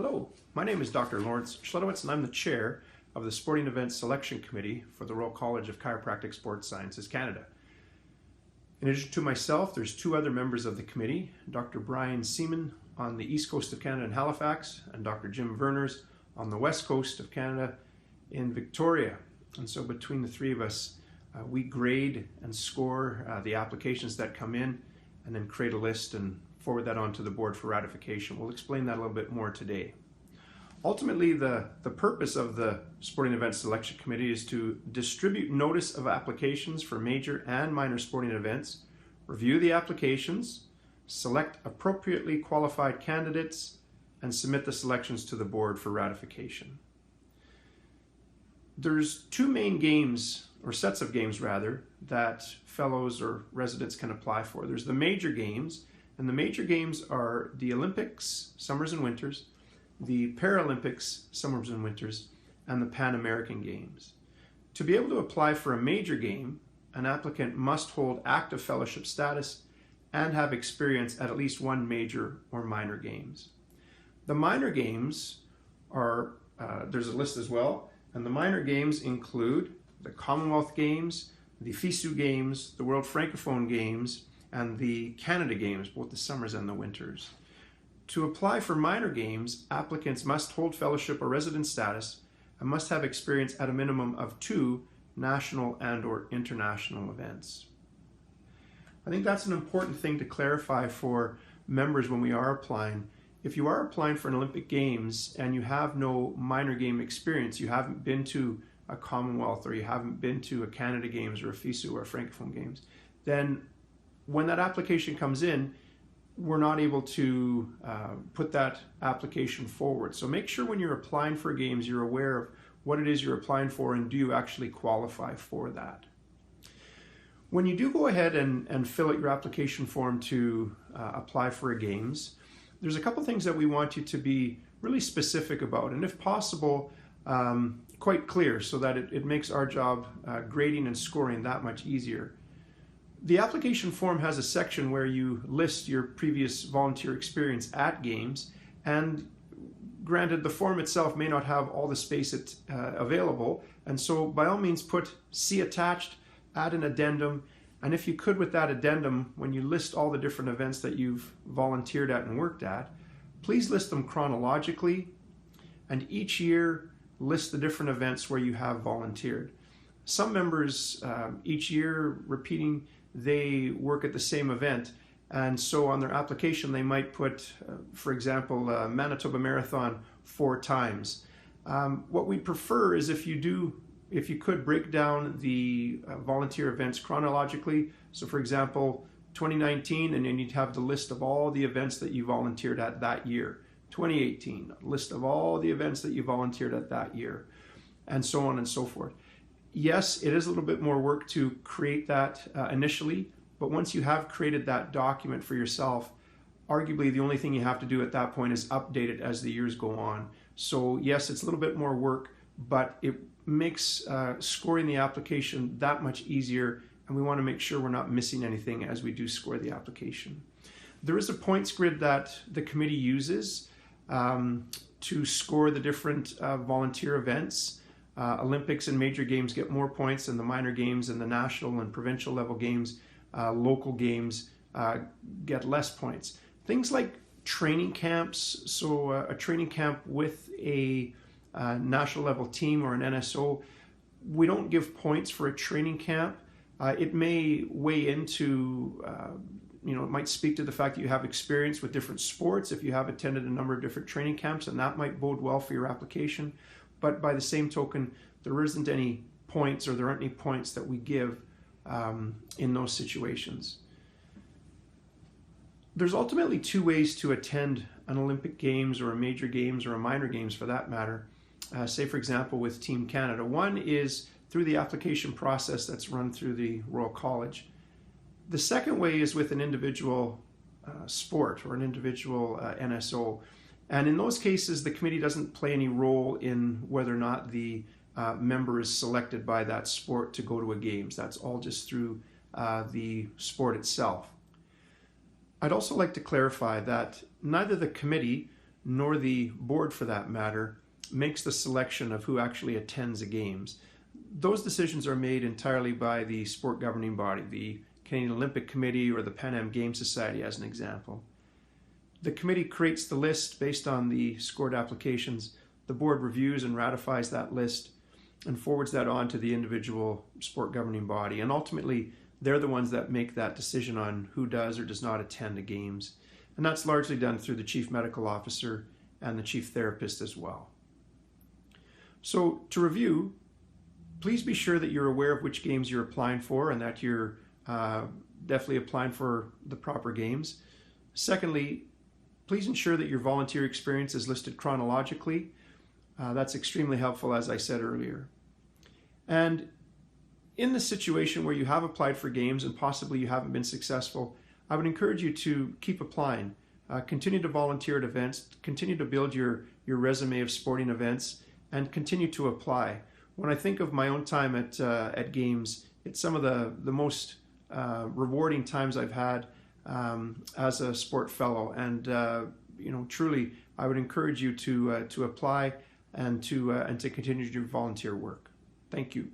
Hello, my name is Dr. Lawrence Schledowitz and I'm the chair of the Sporting Events Selection Committee for the Royal College of Chiropractic Sports Sciences Canada. In addition to myself, there's two other members of the committee, Dr. Brian Seaman on the east coast of Canada in Halifax and Dr. Jim Verners on the west coast of Canada in Victoria. And so between the three of us, we grade and score the applications that come in and then create a list and forward that on to the board for ratification. We'll explain that a little bit more today. Ultimately, the purpose of the Sporting Events Selection Committee is to distribute notice of applications for major and minor sporting events, review the applications, select appropriately qualified candidates, and submit the selections to the board for ratification. There's two main games, or sets of games rather, that fellows or residents can apply for. There's the major games, and the major games are the Olympics, summers and winters, the Paralympics, summers and winters, and the Pan American Games. To be able to apply for a major game, an applicant must hold active fellowship status and have experience at least one major or minor games. The minor games are, there's a list as well, and the minor games include the Commonwealth Games, the FISU Games, the World Francophone Games, and the Canada Games, both the summers and the winters. To apply for minor games, applicants must hold fellowship or resident status and must have experience at a minimum of 2 national and or international events. I think that's an important thing to clarify for members when we are applying. If you are applying for an Olympic Games and you have no minor game experience, you haven't been to a Commonwealth or you haven't been to a Canada Games or a FISU or a Francophone Games, then when that application comes in, we're not able to put that application forward. So make sure when you're applying for games, you're aware of what it is you're applying for and do you actually qualify for that. When you do go ahead and fill out your application form to apply for a games, there's a couple things that we want you to be really specific about, and if possible, quite clear so that it makes our job grading and scoring that much easier. The application form has a section where you list your previous volunteer experience at games, and granted the form itself may not have all the space available, and so by all means put "see attached," add an addendum, and if you could with that addendum, when you list all the different events that you've volunteered at and worked at, please list them chronologically, and each year list the different events where you have volunteered. Some members each year repeating they work at the same event, and so on their application they might put, for example, Manitoba Marathon 4 times. What we prefer is if you could break down the volunteer events chronologically. So for example, 2019, and then you'd have the list of all the events that you volunteered at that year. 2018, a list of all the events that you volunteered at that year, and so on and so forth. Yes, it is a little bit more work to create that initially, but once you have created that document for yourself, arguably the only thing you have to do at that point is update it as the years go on. So yes, it's a little bit more work, but it makes scoring the application that much easier, and we want to make sure we're not missing anything as we do score the application. There is a points grid that the committee uses to score the different volunteer events. Olympics and major games get more points than the minor games, and the national and provincial level games, local games get less points. Things like training camps, so a training camp with a national level team or an NSO, we don't give points for a training camp. It may weigh into, it might speak to the fact that you have experience with different sports if you have attended a number of different training camps, and that might bode well for your application. But by the same token, there isn't any points, or there aren't any points that we give in those situations. There's ultimately 2 ways to attend an Olympic Games or a major games or a minor games for that matter. Say for example with Team Canada. One is through the application process that's run through the Royal College. The second way is with an individual sport or an individual NSO. And in those cases, the committee doesn't play any role in whether or not the member is selected by that sport to go to a games. That's all just through the sport itself. I'd also like to clarify that neither the committee nor the board for that matter, makes the selection of who actually attends the games. Those decisions are made entirely by the sport governing body, the Canadian Olympic Committee or the Pan Am Game Society as an example. The committee creates the list based on the scored applications. The board reviews and ratifies that list and forwards that on to the individual sport governing body. And ultimately, they're the ones that make that decision on who does or does not attend the games. And that's largely done through the chief medical officer and the chief therapist as well. So to review, please be sure that you're aware of which games you're applying for and that you're definitely applying for the proper games. Secondly, please ensure that your volunteer experience is listed chronologically. That's extremely helpful, as I said earlier. And in the situation where you have applied for games and possibly you haven't been successful, I would encourage you to keep applying. Continue to volunteer at events, continue to build your resume of sporting events, and continue to apply. When I think of my own time at games, it's some of the most rewarding times I've had as a sport fellow, and truly, I would encourage you to apply and to continue to do volunteer work. Thank you.